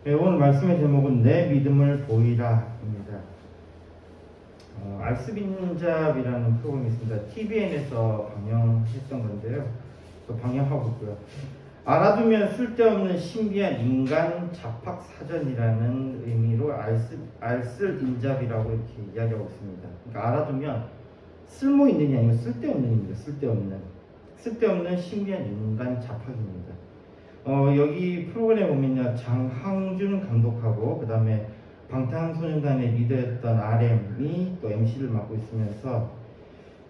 네, 오늘 말씀의 제목은 내 믿음을 보이라 입니다. 알스빈잡이라는 프로그램이 있습니다. TVN에서 방영했던 건데요. 또 방영하고 있고요. 알아두면 쓸데없는 신비한 인간 잡학 사전이라는 의미로 알쓸인잡이라고 이렇게 이야기하고 있습니다. 그러니까 알아두면 쓸모 있느냐 아니면 쓸데없는 입니다. 쓸데없는 신비한 인간 잡학입니다. 여기 프로그램에 보면요, 장항준 감독하고 그 다음에 방탄소년단의 리더였던 RM이 또 MC를 맡고 있으면서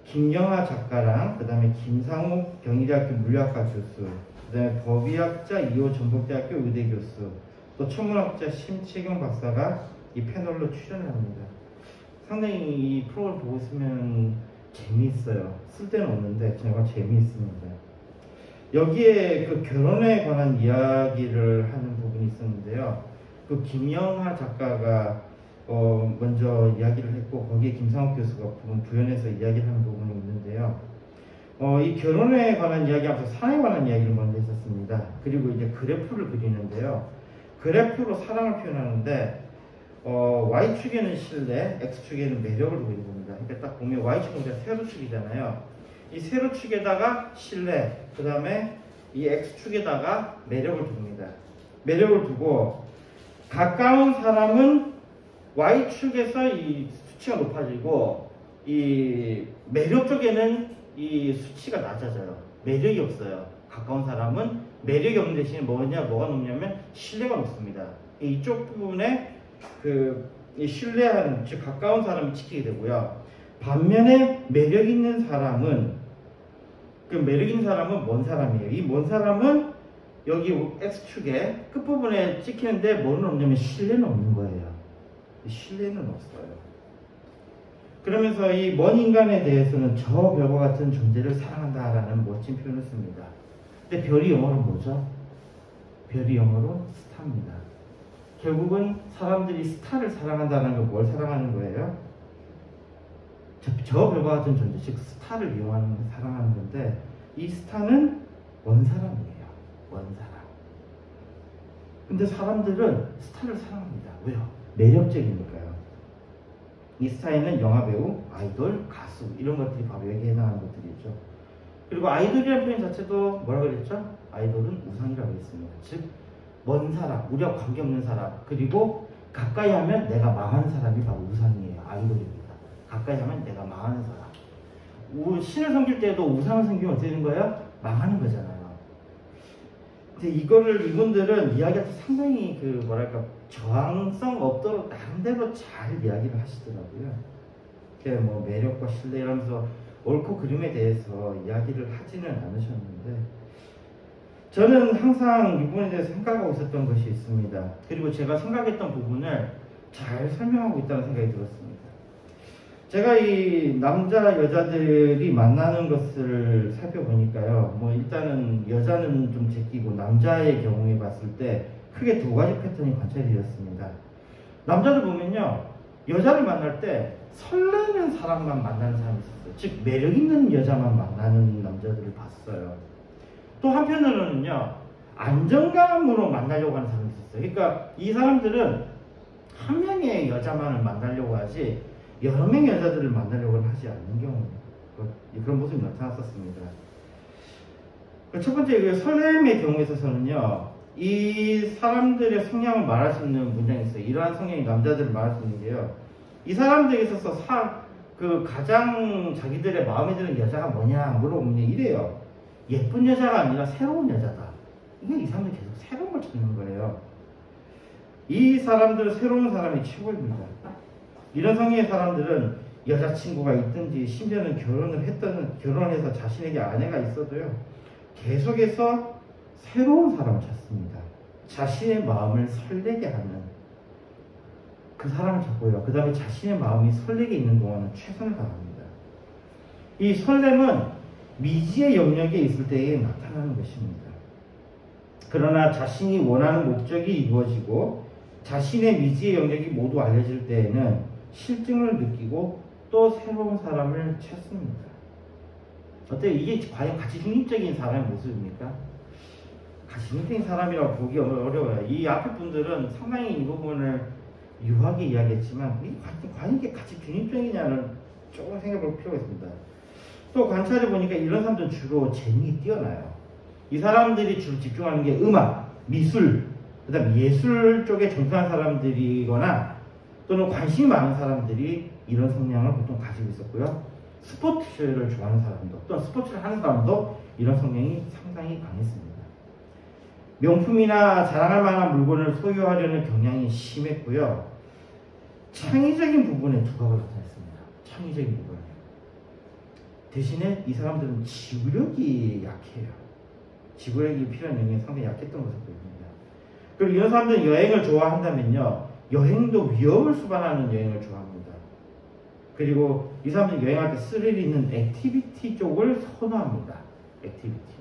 김영하 작가랑 그 다음에 김상욱 경희대학교 물리학과 교수, 그 다음에 법의학자 이호 전북대학교 의대 교수, 또 천문학자 심채경 박사가 이 패널로 출연을 합니다. 상당히 이 프로그램을 보고 있으면 재미있어요. 쓸데는 없는데 정말 재미있습니다. 여기에 그 결혼에 관한 이야기를 하는 부분이 있었는데요. 그 김영하 작가가 먼저 이야기를 했고, 거기에 김상욱 교수가 부연해서 이야기를 하는 부분이 있는데요. 이 결혼에 관한 이야기하면서 사랑에 관한 이야기를 먼저 했었습니다. 그리고 이제 그래프를 그리는데요. 그래프로 사랑을 표현하는데, Y축에는 신뢰, X축에는 매력을 보이는 겁니다. 그러니까 딱 보면 Y축은 우리가 세로축이잖아요. 이 세로축에다가 신뢰, 그 다음에 이 X축에다가 매력을 둡니다. 매력을 두고 가까운 사람은 Y축에서 이 수치가 높아지고 이 매력 쪽에는 이 수치가 낮아져요. 매력이 없어요. 가까운 사람은 매력이 없는 대신에 뭐가 높냐면 신뢰가 높습니다. 이쪽 부분에 이 신뢰하는, 즉 가까운 사람이 지키게 되고요. 반면에 매력 있는 사람은 뭔 사람이에요? 이 뭔 사람은 여기 X축에 끝부분에 찍히는데 뭐는 없냐면 신뢰는 없는 거예요. 신뢰는 없어요. 그러면서 이 먼 인간에 대해서는 저 별과 같은 존재를 사랑한다라는 멋진 표현을 씁니다. 근데 별이 영어로 뭐죠? 별이 영어로 스타입니다. 결국은 사람들이 스타를 사랑한다는 건 뭘 사랑하는 거예요? 저 별과 같은 존재, 즉 스타를 사랑하는 건데, 이 스타는 원 사람이에요. 원 사람. 근데 사람들은 스타를 사랑합니다. 왜요? 매력적이니까요. 이 스타에는 영화배우, 아이돌, 가수 이런 것들이 바로 여기에 해당하는 것들이죠. 그리고 아이돌이라는 표현 자체도 뭐라 그랬죠? 아이돌은 우상이라고 했습니다. 즉 먼 사람, 우리와 관계없는 사람, 그리고 가까이 하면 내가 망하는 사람이 바로 우상이에요. 아이돌입니다. 가까이 하면 내가 망하는 사람. 신을 섬길 때도 우상을 섬기면 어떻게 되는 거예요? 망하는 거잖아요. 근데 이분들은 이야기할 때 상당히 저항성 없도록 나름대로 잘 이야기를 하시더라고요. 뭐 매력과 신뢰 이러면서 옳고 그름에 대해서 이야기를 하지는 않으셨는데, 저는 항상 이 부분에 대해서 생각하고 있었던 것이 있습니다. 그리고 제가 생각했던 부분을 잘 설명하고 있다는 생각이 들었습니다. 제가 이 남자 여자들이 만나는 것을 살펴보니까요, 뭐 일단은 여자는 좀 제끼고 남자의 경우에 봤을 때 크게 두 가지 패턴이 관찰이 되었습니다. 남자들 보면요, 여자를 만날 때 설레는 사람만 만나는 사람이 있었어요. 즉 매력 있는 여자만 만나는 남자들을 봤어요. 또 한편으로는요, 안정감으로 만나려고 하는 사람이 있었어요. 그러니까 이 사람들은 한 명의 여자만을 만나려고 하지 여러 명의 여자들을 만나려고는 하지 않는 경우, 그런 모습이 나타났었습니다. 첫 번째, 설렘의 경우에 있어서는요, 이 사람들의 성향을 말할 수 있는 문장이 있어요. 이러한 성향의 남자들을 말할 수 있는 게요, 이 사람들에 있어서 가장 자기들의 마음에 드는 여자가 뭐냐 물어보면 이래요. 예쁜 여자가 아니라 새로운 여자다. 이 사람들이 계속 새로운 걸 찾는 거예요. 이 사람들은 새로운 사람이 최고입니다. 이런 성향의 사람들은 여자친구가 있든지 심지어는 결혼해서 자신에게 아내가 있어도요, 계속해서 새로운 사람을 찾습니다. 자신의 마음을 설레게 하는 그 사람을 찾고요. 그 다음에 자신의 마음이 설레게 있는 동안은 최선을 다합니다. 이 설렘은 미지의 영역에 있을 때에 나타나는 것입니다. 그러나 자신이 원하는 목적이 이루어지고 자신의 미지의 영역이 모두 알려질 때에는 실증을 느끼고 또 새로운 사람을 찾습니다. 어때요? 이게 과연 가치 중립적인 사람의 모습입니까? 가치 진흙탱이 사람이라고 보기 어려워요. 이 앞에 분들은 상당히 이 부분을 유하게 이야기했지만 과연 이게 같이 균형적이냐는 조금 생각해 볼 필요가 있습니다. 또 관찰해 보니까 이런 사람들은 주로 재능이 뛰어나요. 이 사람들이 주로 집중하는 게 음악, 미술, 그 다음 예술 쪽에 정통한 사람들이거나 또는 관심이 많은 사람들이 이런 성향을 보통 가지고 있었고요. 스포츠를 좋아하는 사람도 또는 스포츠를 하는 사람도 이런 성향이 상당히 강했습니다. 명품이나 자랑할 만한 물건을 소유하려는 경향이 심했고요. 창의적인 부분에 두각을 나타냈습니다. 창의적인 부분. 대신에 이 사람들은 지구력이 약해요. 지구력이 필요한 영역이 상당히 약했던 것을 보입니다. 그리고 이런 사람들은 여행을 좋아한다면요, 여행도 위험을 수반하는 여행을 좋아합니다. 그리고 이 사람들은 여행할 때 스릴 있는 액티비티 쪽을 선호합니다. 액티비티.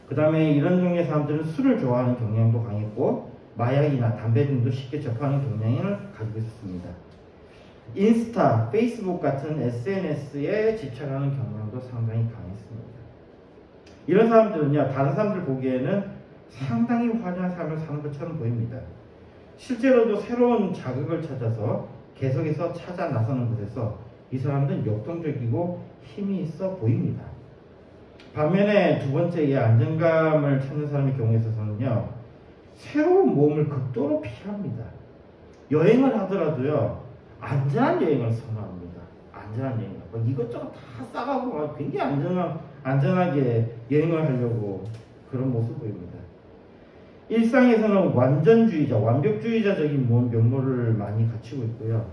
그 다음에 이런 종류의 사람들은 술을 좋아하는 경향도 강했고 마약이나 담배 등도 쉽게 접하는 경향을 가지고 있었습니다. 인스타, 페이스북 같은 SNS에 집착하는 경향도 상당히 강했습니다. 이런 사람들은요, 다른 사람들 보기에는 상당히 화려한 삶을 사는 것처럼 보입니다. 실제로도 새로운 자극을 찾아서 계속해서 찾아 나서는 곳에서 이 사람들은 역동적이고 힘이 있어 보입니다. 반면에 두 번째, 이 안정감을 찾는 사람의 경우에 있어서는요, 새로운 모험을 극도로 피합니다. 여행을 하더라도요, 안전한 여행을 선호합니다. 안전한 여행. 이것저것 다 싸가고 굉장히 안전하게 여행을 하려고 그런 모습을 보입니다. 일상에서는 완전주의자, 완벽주의자적인 면모를 많이 갖추고 있고요.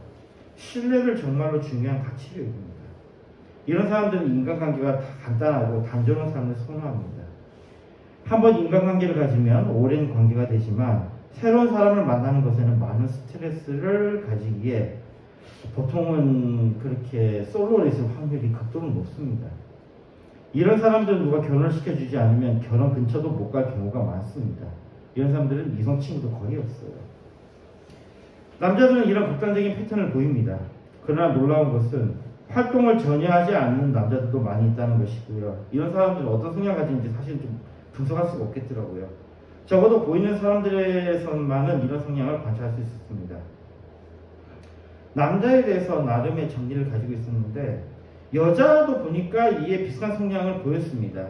신뢰를 정말로 중요한 가치로 여깁니다. 이런 사람들은 인간관계가 간단하고 단조로운 삶을 선호합니다. 한번 인간관계를 가지면 오랜 관계가 되지만 새로운 사람을 만나는 것에는 많은 스트레스를 가지기에 보통은 그렇게 솔로로 있을 확률이 극도로 높습니다. 이런 사람들은 누가 결혼을 시켜주지 않으면 결혼 근처도 못 갈 경우가 많습니다. 이런 사람들은 이성 친구도 거의 없어요. 남자들은 이런 극단적인 패턴을 보입니다. 그러나 놀라운 것은 활동을 전혀 하지 않는 남자들도 많이 있다는 것이고요. 이런 사람들은 어떤 성향을 가지는지 사실 좀 분석할 수가 없겠더라고요. 적어도 보이는 사람들에서만은 이런 성향을 관찰할 수 있었습니다. 남자에 대해서 나름의 정리를 가지고 있었는데 여자도 보니까 이에 비슷한 성향을 보였습니다.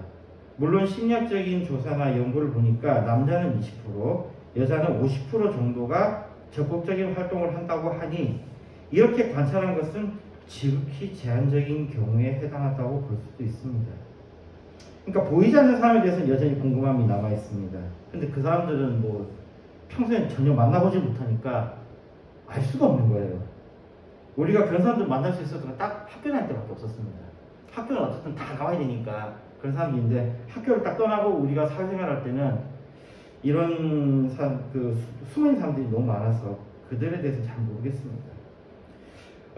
물론 심리학적인 조사나 연구를 보니까 남자는 20%, 여자는 50% 정도가 적극적인 활동을 한다고 하니 이렇게 관찰한 것은 지극히 제한적인 경우에 해당한다고 볼 수도 있습니다. 그러니까 보이지 않는 사람에 대해서는 여전히 궁금함이 남아 있습니다. 근데 그 사람들은 뭐 평소에 전혀 만나보지 못하니까 알 수가 없는 거예요. 우리가 그런 사람들 만날 수 있었던 건 딱 학교 다닐 때밖에 없었습니다. 학교는 어쨌든 다 가봐야 되니까 그런 사람들인데 학교를 딱 떠나고 우리가 사회생활할 때는 이런 숨은 사람들이 너무 많아서 그들에 대해서 잘 모르겠습니다.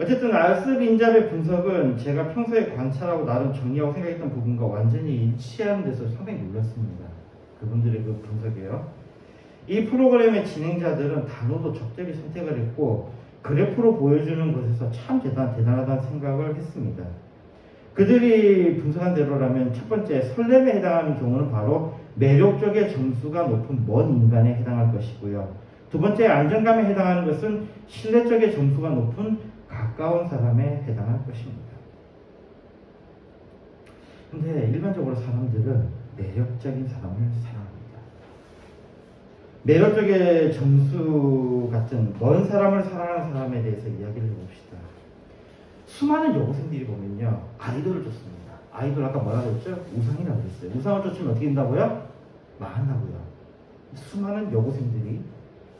어쨌든 알스 빈잡의 분석은 제가 평소에 관찰하고 나름 정리하고 생각했던 부분과 완전히 일치하는 데서 상당히 놀랐습니다. 그분들의 그 분석이에요. 이 프로그램의 진행자들은 단어도 적절히 선택을 했고 그래프로 보여주는 것에서 참 대단하다는 생각을 했습니다. 그들이 분석한 대로라면 첫 번째, 설렘에 해당하는 경우는 바로 매력 쪽의 점수가 높은 먼 인간에 해당할 것이고요. 두 번째, 안정감에 해당하는 것은 신뢰 쪽의 점수가 높은 가까운 사람에 해당할 것입니다. 근데 일반적으로 사람들은 매력적인 사람을 사랑합니다. 매력 쪽의 점수 같은 먼 사람을 사랑하는 사람에 대해서 이야기를 해봅시다. 수많은 여고생들이 보면요, 아이돌을 쫓습니다. 아이돌 아까 뭐라고 했죠? 우상이라고 했어요. 우상을 쫓으면 어떻게 된다고요? 망한다고요. 수많은 여고생들이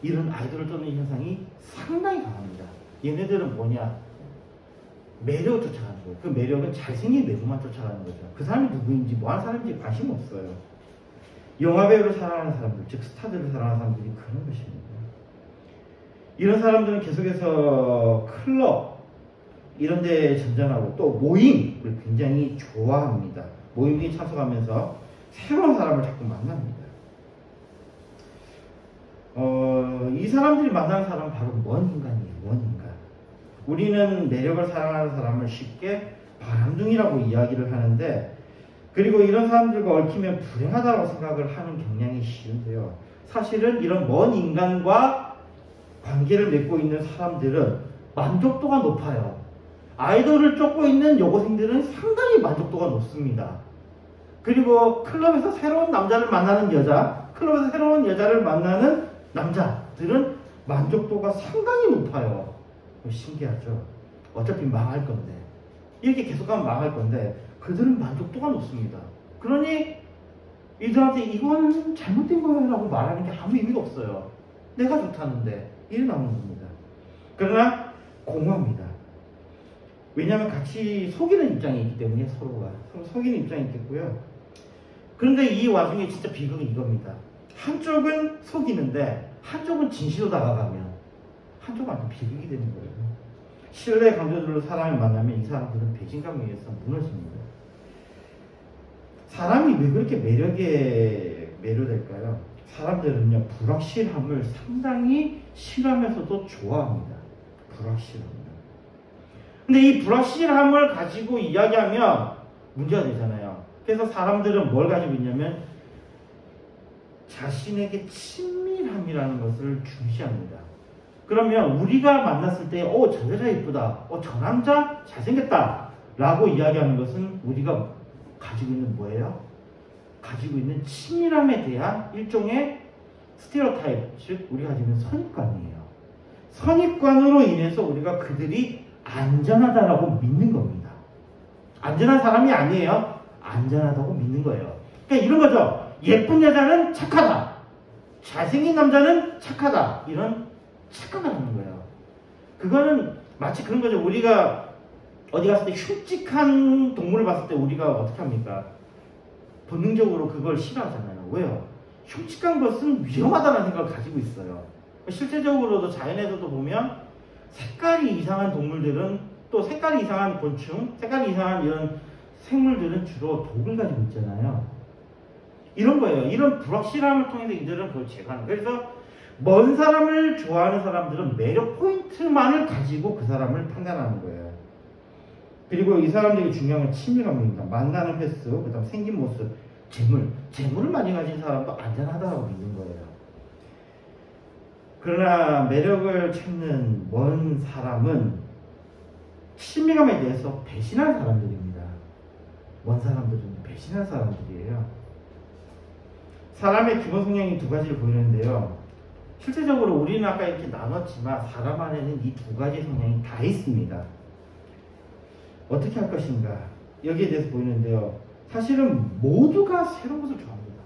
이런 아이돌을 쫓는 현상이 상당히 강합니다. 얘네들은 뭐냐? 매력을 쫓아가는 거예요. 그 매력은 잘생긴 외모만 쫓아가는 거죠. 그 사람이 누구인지 뭐 하는 사람인지 관심 없어요. 영화배우를 사랑하는 사람들, 즉 스타들을 사랑하는 사람들이 그런 것입니다. 이런 사람들은 계속해서 클럽 이런 데에 전전하고 또 모임을 굉장히 좋아합니다. 모임에 참석하면서 새로운 사람을 자꾸 만납니다. 이 사람들이 만나는 사람은 바로 먼 인간이에요. 먼 인간. 우리는 매력을 사랑하는 사람을 쉽게 바람둥이라고 이야기를 하는데 그리고 이런 사람들과 얽히면 불행하다고 생각을 하는 경향이 쉬운데요. 사실은 이런 먼 인간과 관계를 맺고 있는 사람들은 만족도가 높아요. 아이돌을 쫓고 있는 여고생들은 상당히 만족도가 높습니다. 그리고 클럽에서 새로운 남자를 만나는 여자, 클럽에서 새로운 여자를 만나는 남자들은 만족도가 상당히 높아요. 신기하죠? 어차피 망할 건데. 이렇게 계속하면 망할 건데 그들은 만족도가 높습니다. 그러니 이들한테 이건 잘못된 거야 라고 말하는 게 아무 의미가 없어요. 내가 좋다는데 이래 나오는 겁니다. 그러나 공허합니다. 왜냐하면 같이 속이는 입장이 있기 때문에 서로 속이는 입장이 있겠고요. 그런데 이 와중에 진짜 비극은 이겁니다. 한쪽은 속이는데 한쪽은 진실로 다가가면 한쪽은 비극이 되는 거예요. 신뢰 강조들로 사람을 만나면 이 사람들은 배신감에 의해서 무너집니다. 사람이 왜 그렇게 매력에 매료될까요? 사람들은요, 불확실함을 상당히 싫어하면서도 좋아합니다. 불확실함을. 근데 이 불확실함을 가지고 이야기하면 문제가 되잖아요. 그래서 사람들은 뭘 가지고 있냐면 자신에게 친밀함이라는 것을 중시합니다. 그러면 우리가 만났을 때 저 여자 이쁘다, 저 남자 잘생겼다 라고 이야기하는 것은 우리가 가지고 있는 뭐예요? 가지고 있는 친밀함에 대한 일종의 스테레오타입, 즉 우리가 가지고 있는 선입관이에요. 선입관으로 인해서 우리가 그들이 안전하다라고 믿는 겁니다. 안전한 사람이 아니에요. 안전하다고 믿는 거예요. 그러니까 이런 거죠. 예쁜 여자는 착하다. 잘생긴 남자는 착하다. 이런 착각을 하는 거예요. 그거는 마치 그런 거죠. 우리가 어디 갔을 때 흉측한 동물을 봤을 때 우리가 어떻게 합니까? 본능적으로 그걸 싫어하잖아요. 왜요? 흉측한 것은 위험하다는 생각을 가지고 있어요. 실제적으로도 자연에서도 보면 색깔이 이상한 동물들은 또 색깔이 이상한 곤충, 색깔이 이상한 이런 생물들은 주로 독을 가지고 있잖아요. 이런 거예요. 이런 불확실함을 통해서 이들은 그걸 제거하는 거예요. 그래서 먼 사람을 좋아하는 사람들은 매력 포인트만을 가지고 그 사람을 판단하는 거예요. 그리고 이 사람들이 중요한 건 친밀감입니다. 만나는 횟수, 그 다음 생긴 모습, 재물을 많이 가진 사람도 안전하다고 믿는 거예요. 그러나 매력을 찾는 먼 사람은 친밀감에 대해서 배신한 사람들입니다. 먼 사람들은 배신한 사람들이에요. 사람의 기본 성향이 두 가지를 보이는데요. 실제적으로 우리는 아까 이렇게 나눴지만 사람 안에는 이 두 가지 성향이 다 있습니다. 어떻게 할 것인가? 여기에 대해서 보이는데요. 사실은 모두가 새로운 것을 좋아합니다.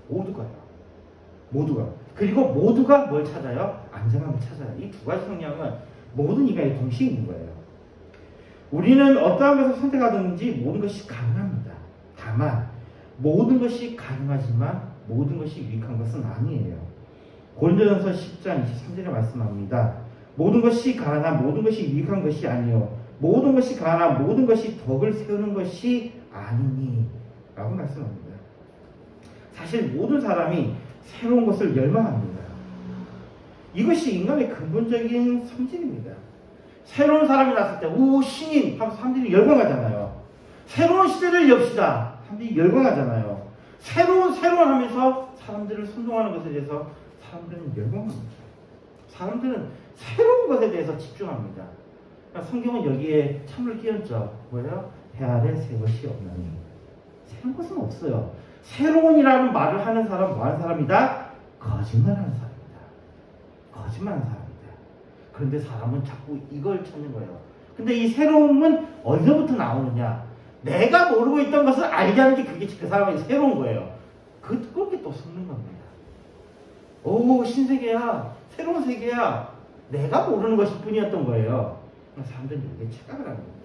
모두가. 그리고 모두가 뭘 찾아요? 안정함을 찾아요. 이 두 가지 성향은 모든 인간이 동시에 있는 거예요. 우리는 어떠한 것을 선택하든지 모든 것이 가능합니다. 다만 모든 것이 가능하지만 모든 것이 유익한 것은 아니에요. 고린도전서 10장 23절에 말씀합니다. 모든 것이 가능하 모든 것이 유익한 것이 아니요 모든 것이 가능하 모든 것이 덕을 세우는 것이 아니니 라고 말씀합니다. 사실 모든 사람이 새로운 것을 열망합니다. 이것이 인간의 근본적인 성질입니다. 새로운 사람이 났을 때 오 신인 하면서 사람들이 열광하잖아요. 새로운 시대를 엽시다 사람들이 열광하잖아요. 새로운 하면서 사람들을 선동하는 것에 대해서 사람들은 열광합니다. 사람들은 새로운 것에 대해서 집중합니다. 그러니까 성경은 여기에 참을 끼얹죠. 뭐예요? 해 아래 새 것이 없나니. 새로운 것은 없어요. 새로운이라는 말을 하는 사람 뭐 하는 사람이다? 거짓말하는 사람이다. 거짓말하는 사람이다. 그런데 사람은 자꾸 이걸 찾는 거예요. 근데 이 새로움은 어디서부터 나오느냐? 내가 모르고 있던 것을 알게 하는 게 그게 그 사람에게 새로운 거예요. 그렇게 또 섞는 겁니다. 오 신세계야. 새로운 세계야. 내가 모르는 것일 뿐이었던 거예요. 사람들은 이렇게 착각을 하는 겁니다.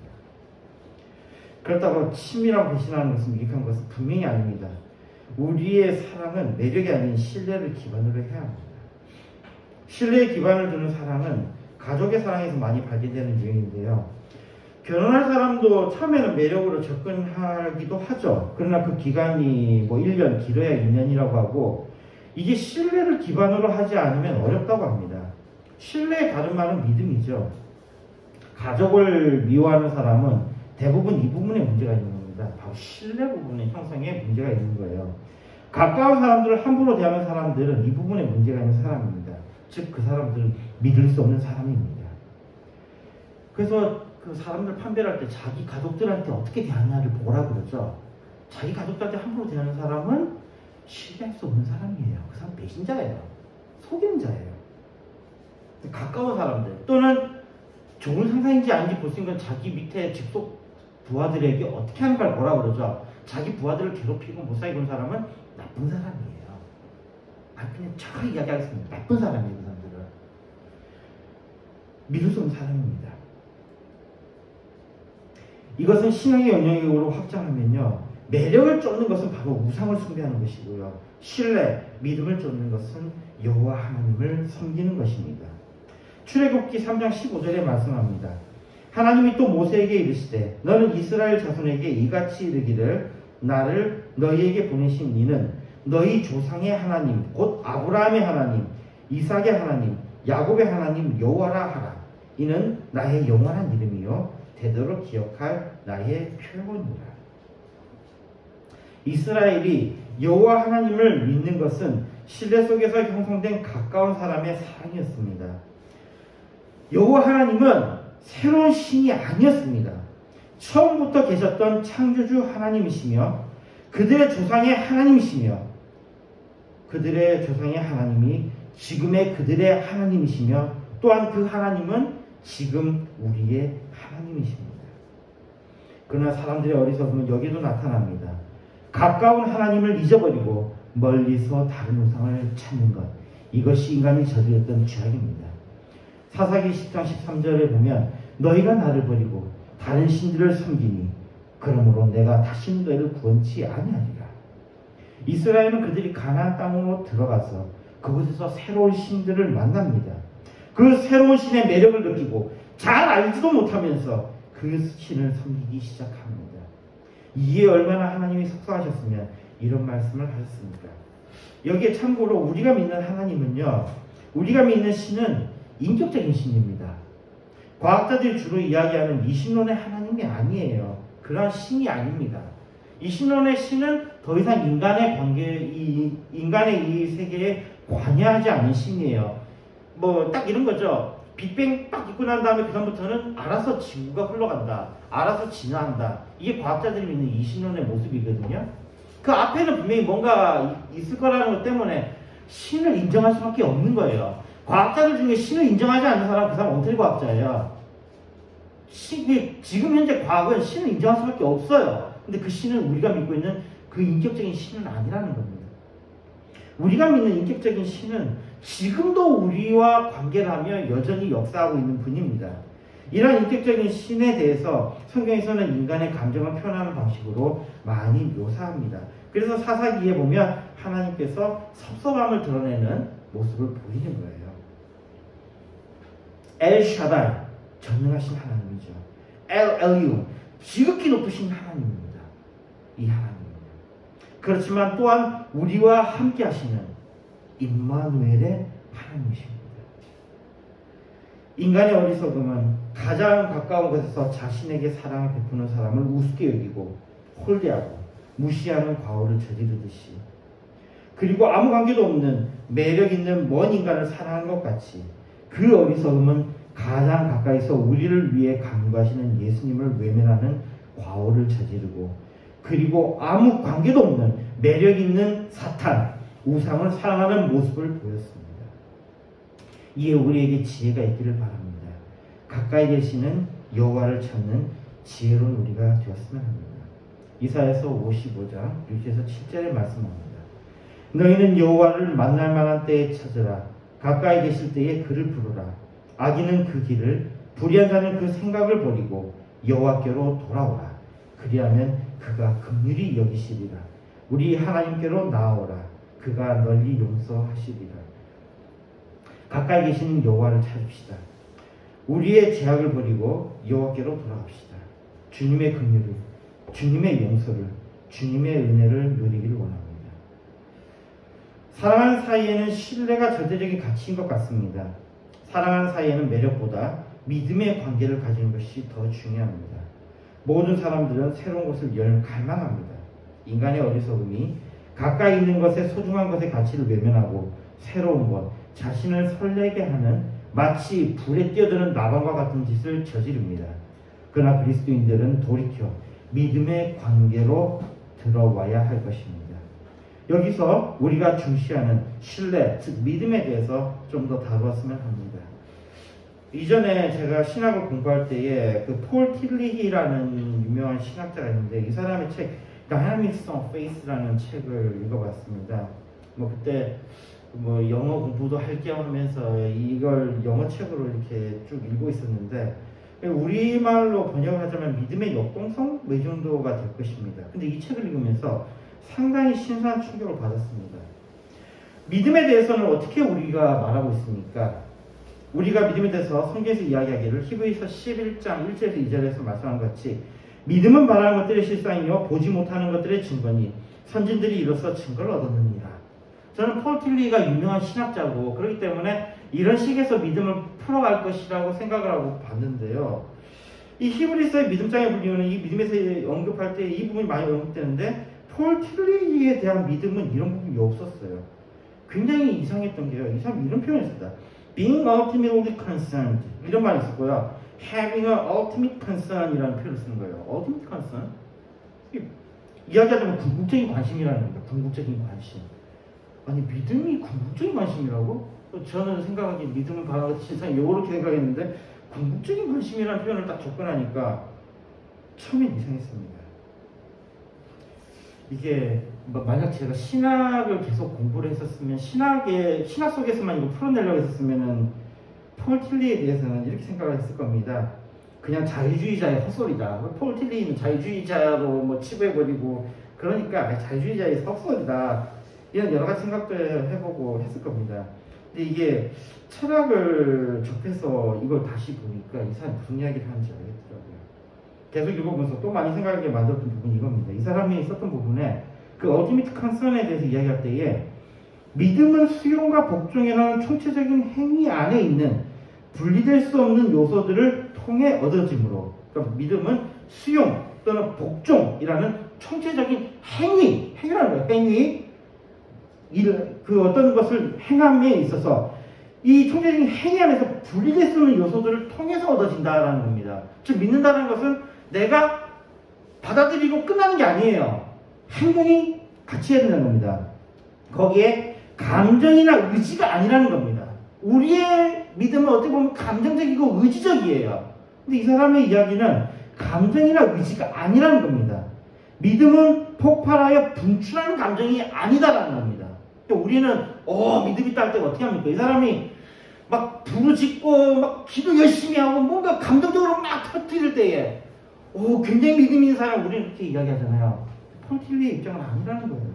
그렇다고 친밀하고 배신하는 것은 유익한 것은 분명히 아닙니다. 우리의 사랑은 매력이 아닌 신뢰를 기반으로 해야 합니다. 신뢰에 기반을 두는 사랑은 가족의 사랑에서 많이 발견되는 유형인데요. 결혼할 사람도 처음에는 매력으로 접근하기도 하죠. 그러나 그 기간이 뭐 1년, 길어야 2년이라고 하고 이게 신뢰를 기반으로 하지 않으면 어렵다고 합니다. 신뢰의 다른 말은 믿음이죠. 가족을 미워하는 사람은 대부분 이 부분에 문제가 있는 겁니다. 있습니다. 바로 신뢰 부분의 형성에 문제가 있는 거예요. 가까운 사람들을 함부로 대하는 사람들은 이 부분에 문제가 있는 사람입니다. 즉 그 사람들은 믿을 수 없는 사람입니다. 그래서 그 사람들 판별할 때 자기 가족들한테 어떻게 대하냐를 보라 그러죠. 자기 가족들한테 함부로 대하는 사람은 신뢰할 수 없는 사람이에요. 그 사람 배신자예요. 속이는 자예요. 가까운 사람들 또는 좋은 상사인지 아닌지 볼 수 있는 건 자기 밑에 직속 부하들에게 어떻게 하는가를 보라 그러죠. 자기 부하들을 괴롭히고 못 살게 군 사람은 나쁜 사람이에요. 그냥 정확하게 이야기하겠습니다. 나쁜 사람이에요. 그 사람들은 믿을 수 없는 사람입니다. 이것은 신앙의 영역으로 확장하면요, 매력을 쫓는 것은 바로 우상을 숭배하는 것이고요, 신뢰, 믿음을 쫓는 것은 여호와 하나님을 섬기는 것입니다. 출애굽기 3장 15절에 말씀합니다. 하나님이 또 모세에게 이르시되 너는 이스라엘 자손에게 이같이 이르기를 나를 너희에게 보내신 이는 너희 조상의 하나님 곧 아브라함의 하나님 이삭의 하나님 야곱의 하나님 여호와라 하라. 이는 나의 영원한 이름이요 대대로 기억할 나의 표본이라. 이스라엘이 여호와 하나님을 믿는 것은 신뢰 속에서 형성된 가까운 사람의 사랑이었습니다. 여호와 하나님은 새로운 신이 아니었습니다. 처음부터 계셨던 창조주 하나님이시며 그들의 조상의 하나님이시며 그들의 조상의 하나님이 지금의 그들의 하나님이시며 또한 그 하나님은 지금 우리의 하나님이십니다. 그러나 사람들의 어리석음은 여기도 나타납니다. 가까운 하나님을 잊어버리고 멀리서 다른 우상을 찾는 것, 이것이 인간이 저질렀던 죄악입니다. 사사기 10장 13절에 보면 너희가 나를 버리고 다른 신들을 섬기니 그러므로 내가 다시 너희를 구원치 아니하리라. 이스라엘은 그들이 가나안 땅으로 들어가서 그곳에서 새로운 신들을 만납니다. 그 새로운 신의 매력을 느끼고 잘 알지도 못하면서 그 신을 섬기기 시작합니다. 이에 얼마나 하나님이 속상하셨으면 이런 말씀을 하셨습니까? 여기에 참고로 우리가 믿는 하나님은요, 우리가 믿는 신은 인격적인 신입니다. 과학자들이 주로 이야기하는 이신론의 하나님이 아니에요. 그러한 신이 아닙니다. 이신론의 신은 더 이상 인간의 이 세계에 관여하지 않는 신이에요. 뭐 딱 이런 거죠. 빅뱅 딱 있고 난 다음에 그 다음부터는 알아서 지구가 흘러간다, 알아서 진화한다. 이게 과학자들이 믿는 이신론의 모습이거든요. 그 앞에는 분명히 뭔가 있을 거라는 것 때문에 신을 인정할 수밖에 없는 거예요. 과학자들 중에 신을 인정하지 않는 사람은 그 사람 엉터리 과학자예요. 지금 현재 과학은 신을 인정할 수밖에 없어요. 근데 그 신은 우리가 믿고 있는 그 인격적인 신은 아니라는 겁니다. 우리가 믿는 인격적인 신은 지금도 우리와 관계를 하며 여전히 역사하고 있는 분입니다. 이런 인격적인 신에 대해서 성경에서는 인간의 감정을 표현하는 방식으로 많이 묘사합니다. 그래서 사사기에 보면 하나님께서 섭섭함을 드러내는 모습을 보이는 거예요. 엘샤다이, 전능하신 하나님이죠. 엘엘유, 지극히 높으신 하나님입니다. 이 하나님입니다. 그렇지만 또한 우리와 함께 하시는 임마누엘의 하나님이십니다. 인간의 어리석음은 가장 가까운 곳에서 자신에게 사랑을 베푸는 사람을 우습게 여기고 홀대하고 무시하는 과오를 저지르듯이, 그리고 아무 관계도 없는 매력 있는 먼 인간을 사랑하는 것 같이 그 어리석음은 가장 가까이서 우리를 위해 간구하시는 예수님을 외면하는 과오를 저지르고, 그리고 아무 관계도 없는 매력 있는 사탄, 우상을 사랑하는 모습을 보였습니다. 이에 우리에게 지혜가 있기를 바랍니다. 가까이 계시는 여호와를 찾는 지혜로운 우리가 되었으면 합니다. 이사야서 55장 6절에서 7절에 말씀합니다. 너희는 여호와를 만날 만한 때에 찾으라. 가까이 계실 때에 그를 부르라. 악인은 그 길을, 불의한 자는 그 생각을 버리고 여호와께로 돌아오라. 그리하면 그가 긍휼히 여기시리라. 우리 하나님께로 나아오라. 그가 널리 용서하시리라. 가까이 계시는 여호와를 찾읍시다. 우리의 죄악을 버리고 여호와께로 돌아갑시다. 주님의 긍휼을, 주님의 용서를, 주님의 은혜를 누리기를 원합니다. 사랑하는 사이에는 신뢰가 절대적인 가치인 것 같습니다. 사랑하는 사이에는 매력보다 믿음의 관계를 가지는 것이 더 중요합니다. 모든 사람들은 새로운 것을 열 갈망합니다. 인간의 어리석음이 가까이 있는 것에 소중한 것의 가치를 외면하고 새로운 것, 자신을 설레게 하는 마치 불에 뛰어드는 나방과 같은 짓을 저지릅니다. 그러나 그리스도인들은 돌이켜 믿음의 관계로 들어와야 할 것입니다. 여기서 우리가 중시하는 신뢰, 즉 믿음에 대해서 좀 더 다루었으면 합니다. 이전에 제가 신학을 공부할 때에 그 폴 틸리히라는 유명한 신학자가 있는데 이 사람의 책 Dynamics of Faith라는 책을 읽어봤습니다. 뭐 그때 뭐 영어 공부도 할 겸 하면서 이걸 영어 책으로 이렇게 쭉 읽고 있었는데 우리말로 번역하자면 믿음의 역동성? 뭐 이 정도가 될 것입니다. 근데 이 책을 읽으면서 상당히 신선한 충격을 받았습니다. 믿음에 대해서는 어떻게 우리가 말하고 있습니까? 우리가 믿음에 대해서 성경에서 이야기하기를 히브리서 11장 1절에서 2절에서 말씀한 것 같이 믿음은 바라는 것들의 실상이요 보지 못하는 것들의 증거니 선진들이 이로써 증거를 얻었느니라. 저는 폴 틸리가 유명한 신학자고 그렇기 때문에 이런 식에서 믿음을 풀어갈 것이라고 생각을 하고 봤는데요. 이 히브리서의 믿음장에 불리우는 이 믿음에서 언급할 때 이 부분이 많이 언급되는데 폴 틸리에 대한 믿음은 이런 부분이 없었어요. 굉장히 이상했던 게요. 이 사람이 이런 표현을 했습니다. Being ultimately concerned 이런 말이 있었고요. Having an ultimate concern 이라는 표현을 쓰는 거예요. Ultimate concern? 이야기하자면 궁극적인 관심이라는 겁니다. 궁극적인 관심. 아니 믿음이 궁극적인 관심이라고? 저는 생각하기에 믿음을 바라는 것이 세상에 이렇게 생각했는데 궁극적인 관심이라는 표현을 딱 접근하니까 처음엔 이상했습니다. 이게 만약 제가 신학을 계속 공부를 했었으면 신학 속에서만 이거 풀어내려고 했었으면은 폴 틸리에 대해서는 이렇게 생각을 했을 겁니다. 그냥 자유주의자의 헛소리다. 폴 틸리는 자유주의자로 뭐 치부해버리고 그러니까 자유주의자의 헛소리다. 이런 여러 가지 생각도 해보고 했을 겁니다. 근데 이게 철학을 접해서 이걸 다시 보니까 이 사람이 무슨 이야기를 하는지 알겠더라고요. 계속 읽어보면서 또 많이 생각하게 만들었던 부분이 이겁니다. 이 사람이 썼던 부분에 그 얼티미트 컨선에 대해서 이야기할 때에 믿음은 수용과 복종이라는 총체적인 행위 안에 있는 분리될 수 없는 요소들을 통해 얻어짐으로 그러니까 믿음은 수용 또는 복종이라는 총체적인 행위라는 거예요. 행위 그 어떤 것을 행함에 있어서 이 총체적인 행위 안에서 분리될 수 없는 요소들을 통해서 얻어진다라는 겁니다. 즉 믿는다는 것은 내가 받아들이고 끝나는 게 아니에요. 행동이 같이 해야 된다는 겁니다. 거기에 감정이나 의지가 아니라는 겁니다. 우리의 믿음은 어떻게 보면 감정적이고 의지적이에요. 근데 이 사람의 이야기는 감정이나 의지가 아니라는 겁니다. 믿음은 폭발하여 분출하는 감정이 아니다라는 겁니다. 우리는 믿음 있다 할 때 어떻게 합니까? 이 사람이 막 부르짖고 막 기도 열심히 하고 뭔가 감정적으로 막 터뜨릴 때에 굉장히 믿음 있는 사람 우리는 그렇게 이야기하잖아요. 폴 틸리의 입장은 아니라는 거예요.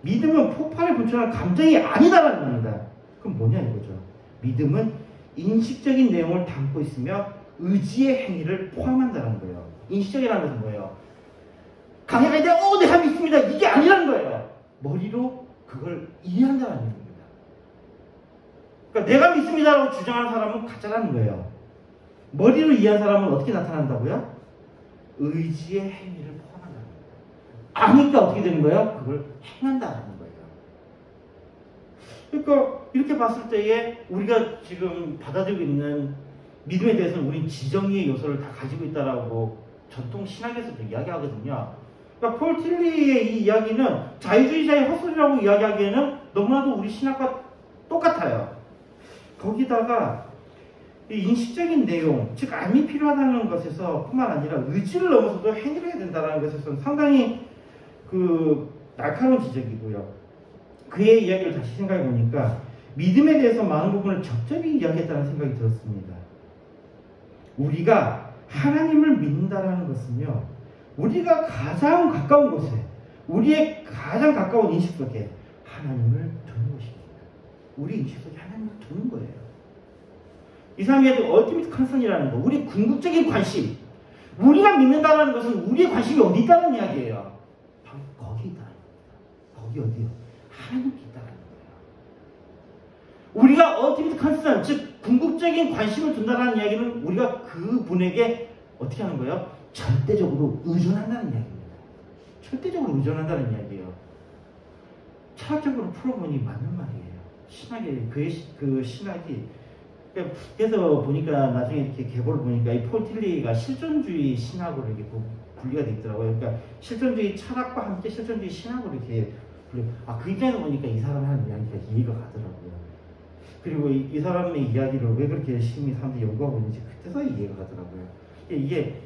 믿음은 폭발에 분출하는 감정이 아니다라는 겁니다. 그럼 뭐냐 이거죠. 믿음은 인식적인 내용을 담고 있으며 의지의 행위를 포함한다는 거예요. 인식적이라는 것은 뭐예요? 강해가 이제 내가 믿습니다. 이게 아니라는 거예요. 머리로 그걸 이해한다는 얘기입니다. 그러니까 내가 믿습니다라고 주장하는 사람은 가짜라는 거예요. 머리로 이해한 사람은 어떻게 나타난다고요? 의지의 행위를 포함한다는 거예요. 아니까 어떻게 되는 거예요? 그걸 행한다는 거예요. 그러니까 이렇게 봤을 때에 우리가 지금 받아들이고 있는 믿음에 대해서는 우린 지정의의 요소를 다 가지고 있다라고 전통 신학에서도 이야기하거든요. 그러니까 폴 틸리의 이 이야기는 자유주의자의 헛소리라고 이야기하기에는 너무나도 우리 신학과 똑같아요. 거기다가 이 인식적인 내용, 즉 암이 필요하다는 것에서 뿐만 아니라 의지를 넘어서도 행위를 해야 된다는 것에서는 상당히 날카로운 지적이고요. 그의 이야기를 다시 생각해 보니까 믿음에 대해서 많은 부분을 적절히 이야기했다는 생각이 들었습니다. 우리가 하나님을 믿는다는 것은요, 우리가 가장 가까운 곳에, 우리의 가장 가까운 인식 속에 하나님을 두는 것입니다. 우리 인식 속에 하나님을 두는 거예요. 이 사람이 얼티미트 컨선이라는 거, 우리 궁극적인 관심, 우리가 믿는다는 것은 우리의 관심이 어디 있다는 이야기예요. 바로 거기 있다는 겁니다. 거기 어디요? 하나님께 있다는 거예요. 우리가 얼티미트 컨선, 즉 궁극적인 관심을 둔다는 이야기는 우리가 그 분에게 어떻게 하는 거예요? 절대적으로 의존한다는 이야기입니다. 절대적으로 의존한다는 이야기예요. 철학적으로 풀어보니 맞는 말이에요. 신학의 그 신학이 그래서 보니까 나중에 이렇게 계보를 보니까 이 폴 틸리가 실존주의 신학으로 이렇게 분리가 돼 있더라고요. 그러니까 실존주의 철학과 함께 실존주의 신학으로 이렇게 그 입장에서 보니까 이 사람이 하는 이야기가 이해가 가더라고요. 그리고 이 사람의 이야기를 왜 그렇게 열심히 사람들이 연구하고 있는지 그때서 이해가 가더라고요. 이게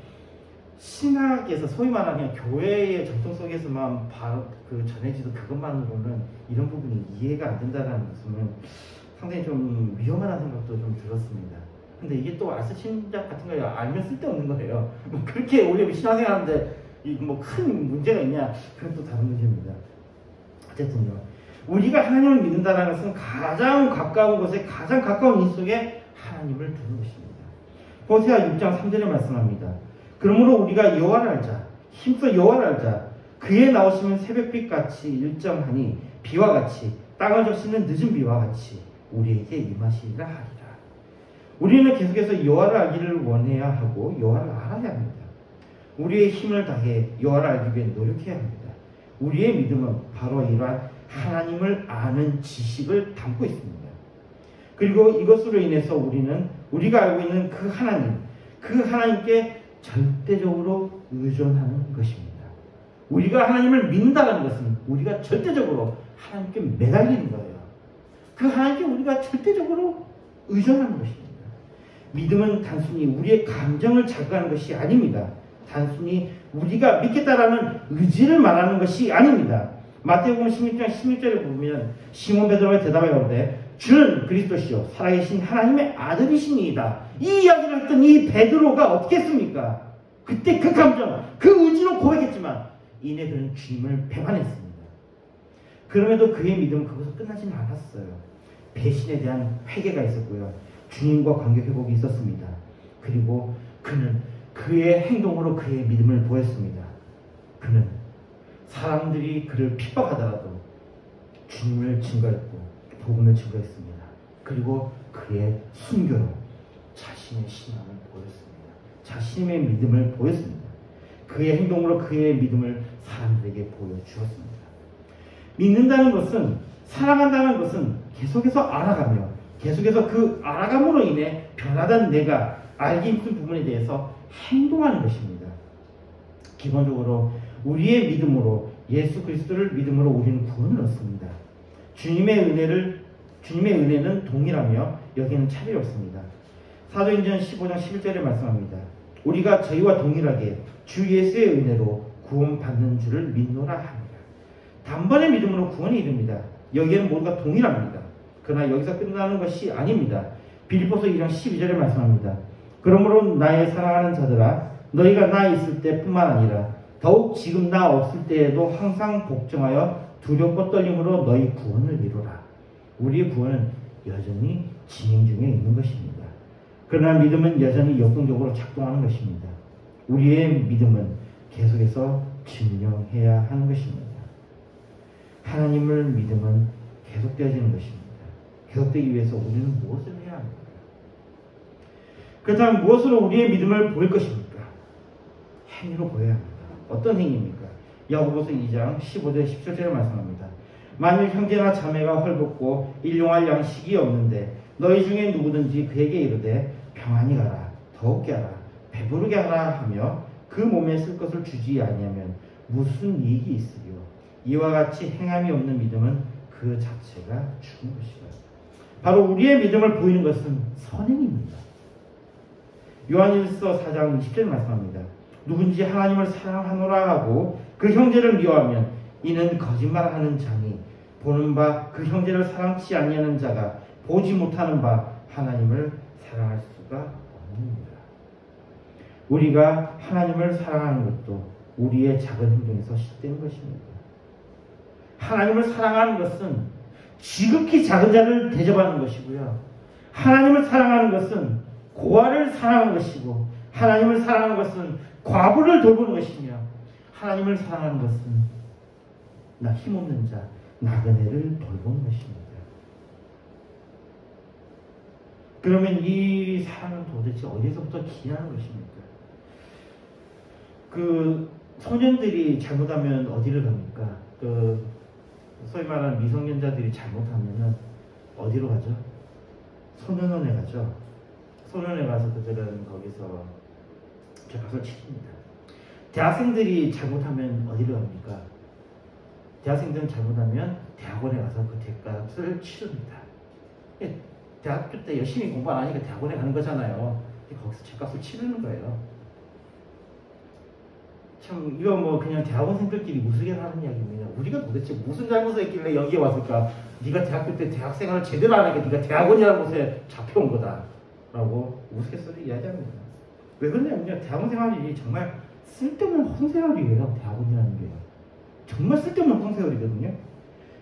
신학에서 소위 말하는 그냥 교회의 전통 속에서만 전해지도 그것만으로는 이런 부분이 이해가 안 된다는 것은 상당히 좀 위험하다는 생각도 좀 들었습니다. 근데 이게 또 알쓸신작 같은 거 알면 쓸데없는 거예요. 뭐 그렇게 우리가 신앙생활하는데 뭐 큰 문제가 있냐? 그건 또 다른 문제입니다. 어쨌든요. 우리가 하나님을 믿는다는 것은 가장 가까운 곳에 가장 가까운 이 속에 하나님을 두는 것입니다. 호세아 6장 3절에 말씀합니다. 그러므로 우리가 여호와를 알자. 힘써 여호와를 알자. 그의 나오시면 새벽빛같이 일정하니 비와 같이 땅을 적시는 늦은 비와 같이 우리에게 임하시리라 하리라. 우리는 계속해서 여호와를 알기를 원해야 하고 여호와를 알아야 합니다. 우리의 힘을 다해 여호와를 알기 위해 노력해야 합니다. 우리의 믿음은 바로 이러한 하나님을 아는 지식을 담고 있습니다. 그리고 이것으로 인해서 우리는 우리가 알고 있는 그 하나님께 절대적으로 의존하는 것입니다. 우리가 하나님을 믿는다는 것은 우리가 절대적으로 하나님께 매달리는 거예요. 그 하나님께 우리가 절대적으로 의존하는 것입니다. 믿음은 단순히 우리의 감정을 자극하는 것이 아닙니다. 단순히 우리가 믿겠다라는 의지를 말하는 것이 아닙니다. 마태복음 16장 16절에 보면 시몬 베드로가 대답하여 이르되 주는 그리스도시요 살아계신 하나님의 아들이시니이다. 이 이야기를 했던 이 베드로가 어떻게 했습니까? 그때 그 감정, 그 의지로 고백했지만 이내 그는 주님을 배반했습니다. 그럼에도 그의 믿음은 거기서 끝나지는 않았어요. 배신에 대한 회개가 있었고요. 주님과 관계 회복이 있었습니다. 그리고 그는 그의 행동으로 그의 믿음을 보였습니다. 그는 사람들이 그를 핍박하더라도 주님을 증거했고 복음을 증거했습니다. 그리고 그의 순교로 자신의 신앙을 보였습니다. 자신의 믿음을 보였습니다. 그의 행동으로 그의 믿음을 사람들에게 보여주었습니다. 믿는다는 것은, 사랑한다는 것은 계속해서 알아가며 계속해서 그 알아감으로 인해 변하던 내가 알기 힘든 부분에 대해서 행동하는 것입니다. 기본적으로 우리의 믿음으로 예수 그리스도를 믿음으로 우리는 구원을 얻습니다. 주님의 은혜는 동일하며 여기는 차별이 없습니다. 사도행전 15장 11절에 말씀합니다. 우리가 저희와 동일하게 주 예수의 은혜로 구원받는 줄을 믿노라 합니다. 단번의 믿음으로 구원이 이릅니다. 여기에는 모두가 동일합니다. 그러나 여기서 끝나는 것이 아닙니다. 빌립보서 2장 12절에 말씀합니다. 그러므로 나의 사랑하는 자들아 너희가 나 있을 때뿐만 아니라 더욱 지금 나 없을 때에도 항상 복종하여 두렵고 떨림으로 너희 구원을 이루라. 우리의 구원은 여전히 진행 중에 있는 것입니다. 그러나 믿음은 여전히 역동적으로 작동하는 것입니다. 우리의 믿음은 계속해서 증명해야 하는 것입니다. 하나님을 믿음은 계속되어지는 것입니다. 계속되기 위해서 우리는 무엇을 해야 합니까? 그렇다면 무엇으로 우리의 믿음을 보일 것입니까? 행위로 보여야 합니다. 어떤 행위입니까? 야고보서 2장 15절 17절에 말씀합니다. 만일 형제나 자매가 헐벗고 일용할 양식이 없는데 너희 중에 누구든지 그에게 이르되 평안히 가라, 더욱게 하라, 배부르게 하라 하며 그 몸에 쓸 것을 주지 아니하면 무슨 이익이 있으리요? 이와 같이 행함이 없는 믿음은 그 자체가 죽은 것이다. 바로 우리의 믿음을 보이는 것은 선행입니다. 요한일서 4장 20절 말씀합니다. 누군지 하나님을 사랑하노라 하고 그 형제를 미워하면 이는 거짓말하는 자니 보는 바 그 형제를 사랑치 아니하는 자가 보지 못하는 바 하나님을 사랑할 수가 없습니다. 우리가 하나님을 사랑하는 것도 우리의 작은 행동에서 시작되는 것입니다. 하나님을 사랑하는 것은 지극히 작은 자를 대접하는 것이고요. 하나님을 사랑하는 것은 고아를 사랑하는 것이고 하나님을 사랑하는 것은 과부를 돌보는 것이며 하나님을 사랑하는 것은 나 힘없는 자, 나그네를 돌보는 것입니다. 그러면 이 사랑은 도대체 어디서부터 기인하는 것입니까? 그 소년들이 잘못하면 어디를 갑니까? 그 소위 말하는 미성년자들이 잘못하면은 어디로 가죠? 소년원에 가죠. 소년원에 가서 그들은 거기서 죄값을 치릅니다. 대학생들이 잘못하면 어디로 갑니까? 대학생들은 잘못하면 대학원에 가서 그 죄값을 치릅니다. 대학교 때 열심히 공부 안 하니까 대학원에 가는 거잖아요. 거기서 죄값을 치르는 거예요. 참 이거 뭐 그냥 대학원생들끼리 우스갯 하는 이야기입니다. 우리가 도대체 무슨 잘못을 했길래 여기에 왔을까? 네가 대학교 때 대학생활을 제대로 안 하니까 네가 대학원이라는 곳에 잡혀온 거다 라고 우스갯소리 이야기합니다. 왜 그러냐면요, 대학원 생활이 정말 쓸데없는 헛생활이에요. 대학원이라는 게 정말 쓸데없는 헛생활이거든요.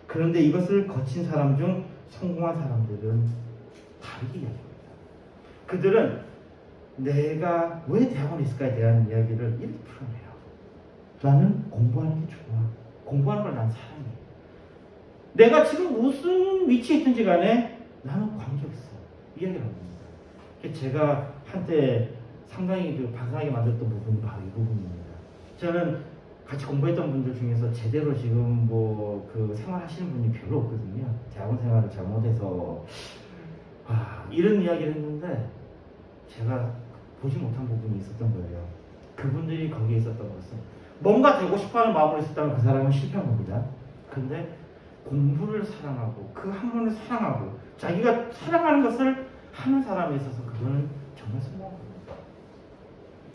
그런데 이것을 거친 사람 중 성공한 사람들은 다르게 이야기합니다. 그들은 내가 왜 대학원에 있을까에 대한 이야기를 이렇게 풀어내요. 나는 공부하는 게 좋아. 공부하는 걸 난 사랑해. 내가 지금 무슨 위치에 있든지 간에 나는 관계없어. 이야기를 합니다. 제가 한때 상당히 반성하게 만들었던 부분이 바로 이 부분입니다. 저는 같이 공부했던 분들 중에서 제대로 지금 뭐 그 생활하시는 분이 별로 없거든요. 대학원 생활을 잘못해서 이런 이야기를 했는데 제가 보지 못한 부분이 있었던 거예요. 그분들이 거기에 있었던 것은 뭔가 되고 싶어하는 마음으로 있었다면 그 사람은 실패한 겁니다. 근데 공부를 사랑하고 그 학문을 사랑하고 자기가 사랑하는 것을 하는 사람에 있어서 그거는 정말 성공한 겁니다.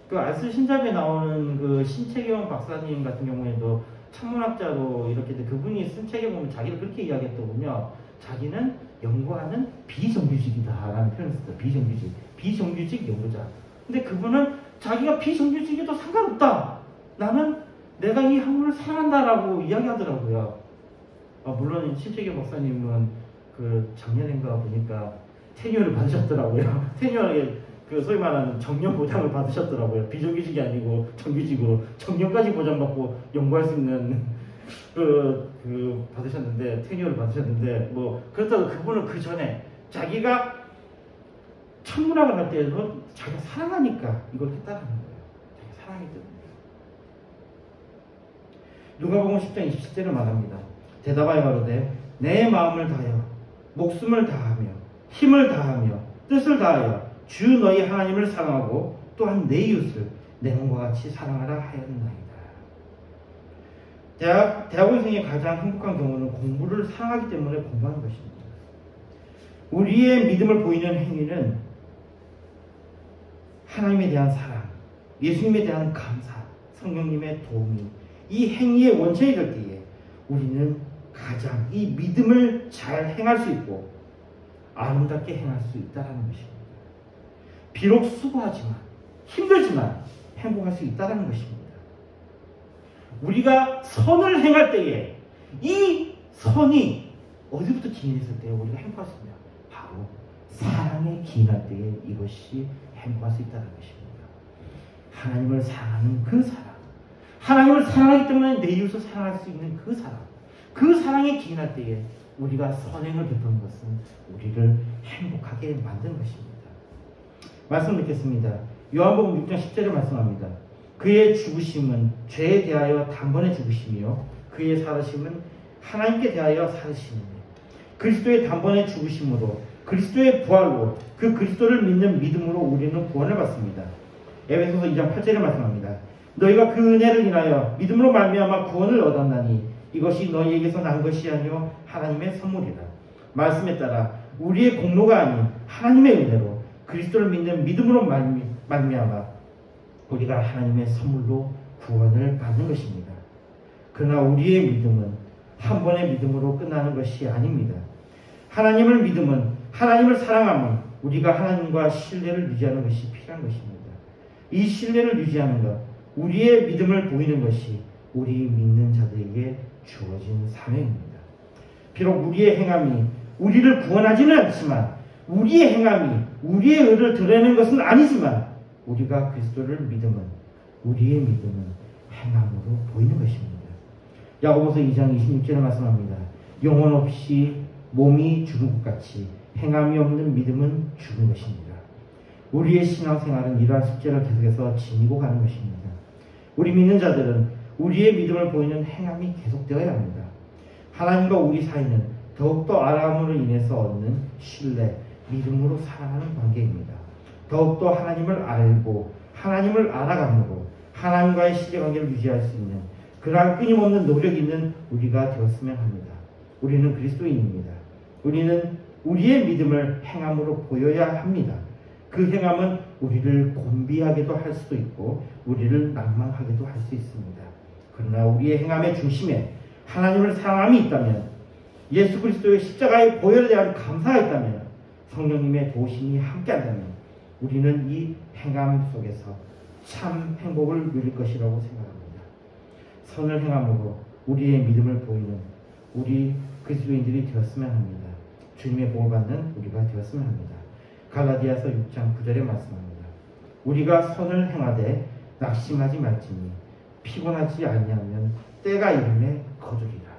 그 알쓸 신잡에 나오는 그 신채경 박사님 같은 경우에도 천문학자로 이렇게 그분이 쓴 책에 보면 자기를 그렇게 이야기했더군요. 자기는 연구하는 비정규직이다라는 표현을 썼어요. 비정규직 연구자. 근데 그분은 자기가 비정규직에도 상관없다. 나는 내가 이 학문을 사랑한다라고 이야기하더라고요. 물론 신채경 박사님은 그 작년인가 보니까 테뉴어를 받으셨더라고요. 테뉴어에 그 소위 말하는 정년 보장을 받으셨더라고요. 비정규직이 아니고 정규직으로 정년까지 보장받고 연구할 수 있는 받으셨는데 테뉴어를 받으셨는데 뭐 그렇다고 그분은 그 전에 자기가 천문학을 할 때도 자기가 사랑하니까 이걸 했다는 거예요. 자기가 사랑하기 때문에. 누가복음 10장 27절을 말합니다. 대답하여 가로되 내 마음을 다하여 목숨을 다하며 힘을 다하며 뜻을 다하여 주 너희 하나님을 사랑하고 또한 내 이웃을 내 몸과 같이 사랑하라 하였나이다. 대학원생의 가장 행복한 경우는 공부를 사랑하기 때문에 공부하는 것입니다. 우리의 믿음을 보이는 행위는 하나님에 대한 사랑, 예수님에 대한 감사, 성령님의 도움이 이 행위의 원천이 될 때에 우리는 가장 이 믿음을 잘 행할 수 있고 아름답게 행할 수 있다는 것입니다. 비록 수고하지만 힘들지만 행복할 수 있다는 것입니다. 우리가 선을 행할 때에 이 선이 어디부터 기인했을 때 우리가 행복할 수 있냐? 바로 사랑에 기인할 때에 이것이 행복할 수 있다는 것입니다. 하나님을 사랑하는 그 사랑, 하나님을 사랑하기 때문에 내 이웃을 사랑할 수 있는 그 사랑, 그 사랑에 기인할 때에 우리가 선행을 베푸는 것은 우리를 행복하게 만드는 것입니다. 말씀 듣겠습니다. 요한복음 6장 10절에 말씀합니다. 그의 죽으심은 죄에 대하여 단번에 죽으심이요 그의 살으심은 하나님께 대하여 살으심이며 그리스도의 단번에 죽으심으로 그리스도의 부활로 그 그리스도를 믿는 믿음으로 우리는 구원을 받습니다. 에베소서 2장 8절에 말씀합니다. 너희가 그 은혜를 인하여 믿음으로 말미암아 구원을 얻었나니 이것이 너희에게서 난 것이 아니요 하나님의 선물이라. 말씀에 따라 우리의 공로가 아닌 하나님의 은혜로 그리스도를 믿는 믿음으로 말미암아 우리가 하나님의 선물로 구원을 받는 것입니다. 그러나 우리의 믿음은 한 번의 믿음으로 끝나는 것이 아닙니다. 하나님을 믿음은 하나님을 사랑함은 우리가 하나님과 신뢰를 유지하는 것이 필요한 것입니다. 이 신뢰를 유지하는 것, 우리의 믿음을 보이는 것이 우리 믿는 자들에게 주어진 사명입니다. 비록 우리의 행함이 우리를 구원하지는 않지만 우리의 행함이 우리의 의를 드러내는 것은 아니지만 우리가 그리스도를 믿음은 우리의 믿음은 행함으로 보이는 것입니다. 야고보서 2장 26절에 말씀합니다. 영혼 없이 몸이 죽은 것 같이 행함이 없는 믿음은 죽은 것입니다. 우리의 신앙생활은 이러한 숙제를 계속해서 지니고 가는 것입니다. 우리 믿는 자들은 우리의 믿음을 보이는 행함이 계속되어야 합니다. 하나님과 우리 사이는 더욱더 알아감으로 인해서 얻는 신뢰, 믿음으로 살아가는 관계입니다. 더욱더 하나님을 알고 하나님을 알아감으로 하나님과의 신뢰관계를 유지할 수 있는 그러한 끊임없는 노력이 있는 우리가 되었으면 합니다. 우리는 그리스도인입니다. 우리는 우리의 믿음을 행함으로 보여야 합니다. 그 행함은 우리를 곤비하게도 할 수도 있고 우리를 낭망하게도 할 수 있습니다. 그러나 우리의 행함의 중심에 하나님을 사랑함이 있다면, 예수 그리스도의 십자가의 보혈에 대한 감사가 있다면, 성령님의 도우심이 함께한다면 우리는 이 행함 속에서 참 행복을 누릴 것이라고 생각합니다. 선을 행함으로 우리의 믿음을 보이는 우리 그리스도인들이 되었으면 합니다. 주님의 복을 받는 우리가 되었으면 합니다. 갈라디아서 6장 9절에 말씀합니다. 우리가 선을 행하되 낙심하지 말지니 피곤하지 아니하면 때가 이름에 거두리라.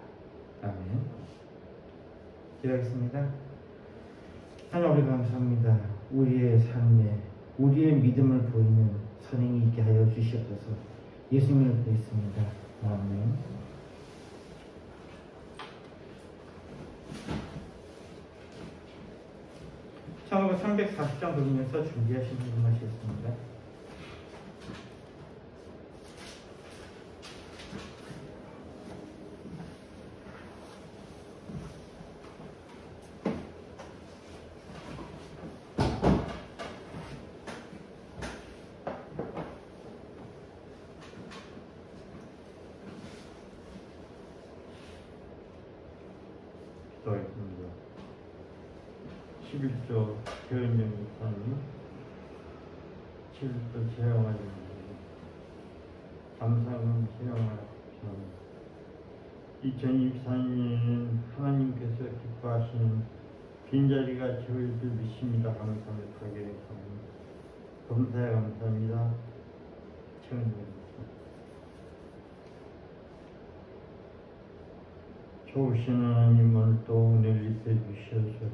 아멘. 기도하겠습니다. 하나님, 우리 감사합니다. 우리의 삶에 우리의 믿음을 보이는 선행이 있게 하여 주시옵소서. 예수님을 믿습니다. 아멘. 참고로 340장 돌리면서 준비하신 부분 하시겠습니다. 기도하겠습니다. 11조 교인명 목사님, 11조 재영하님, 감사금 재영하님. 2024년에는 하나님께서 기뻐하시는 빈자리가 채워질 줄 믿습니다. 감사하게 감사해 감사합니다. 채원입니다. 좋으신 하나님, 오늘도 은혜를 입혀 주셔서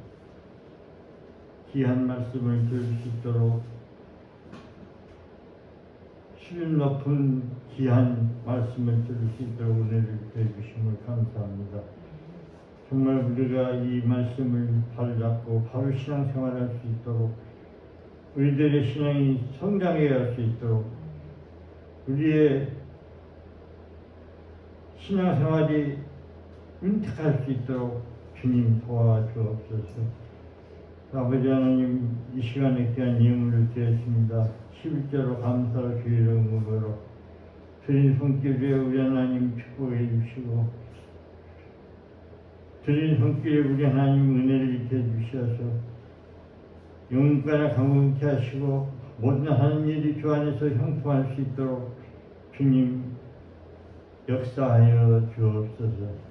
귀한 말씀을 들을 수 있도록, 수준 높은 귀한 말씀을 들을 수 있도록 은혜를 입혀 주심을 감사합니다. 정말 우리가 이 말씀을 바로 잡고 바로 신앙생활을 할 수 있도록, 우리들의 신앙이 성장해야 할 수 있도록, 우리의 신앙생활이 은택할 수 있도록 주님 도와주옵소서. 아버지 하나님, 이 시간에 귀한 예물을 드렸습니다. 11조로 감사로 주의 이름으로 드린 손길에 우리 하나님 축복해 주시고, 드린 손길에 우리 하나님 은혜를 입혀 주셔서 영원까지 강건케 하시고 모든 하는 일이 주 안에서 형통할 수 있도록 주님 역사하여 주옵소서.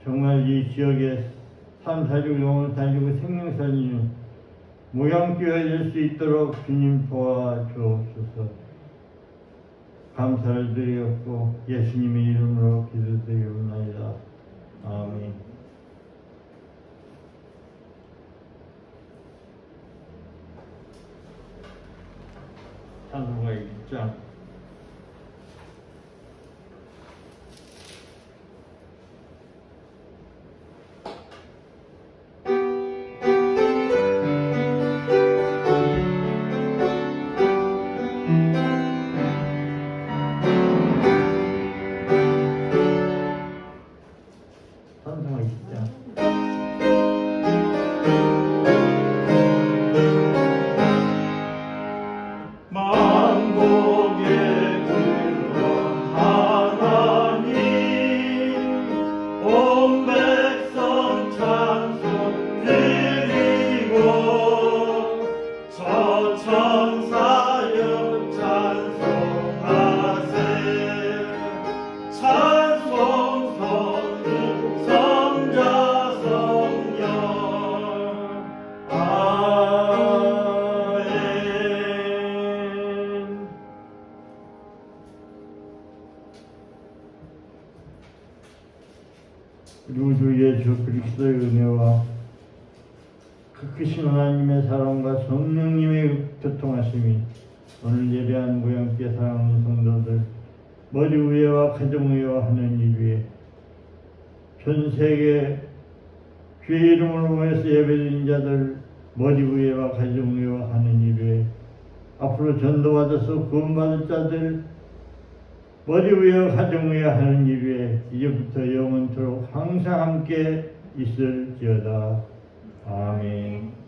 정말 이 지역에 삶 살리고 영혼 살리고 생명 살리는 모양교회 될 수 있도록 주님 도와주옵소서. 감사를 드리옵고 예수님의 이름으로 기도드리옵나이다. 아멘. 찬송가 1장. 우리 주 예수 그리스도의 은혜와 그 크신 하나님의 사랑과 성령님의 교통하심이 오늘 예배한 모양께 사랑하는 성도들 머리 위에와 가정 위에와 하는 일 위에 전 세계 주의 이름으로 모여서 예배드린 자들 머리 위에와 가정 위에와 하는 일 위에 앞으로 전도받아서 구원받을 자들 머리 위에와 가정 위에 하는 일 위에 이제부터 영원토록 항상 함께 있을지어다. 아멘.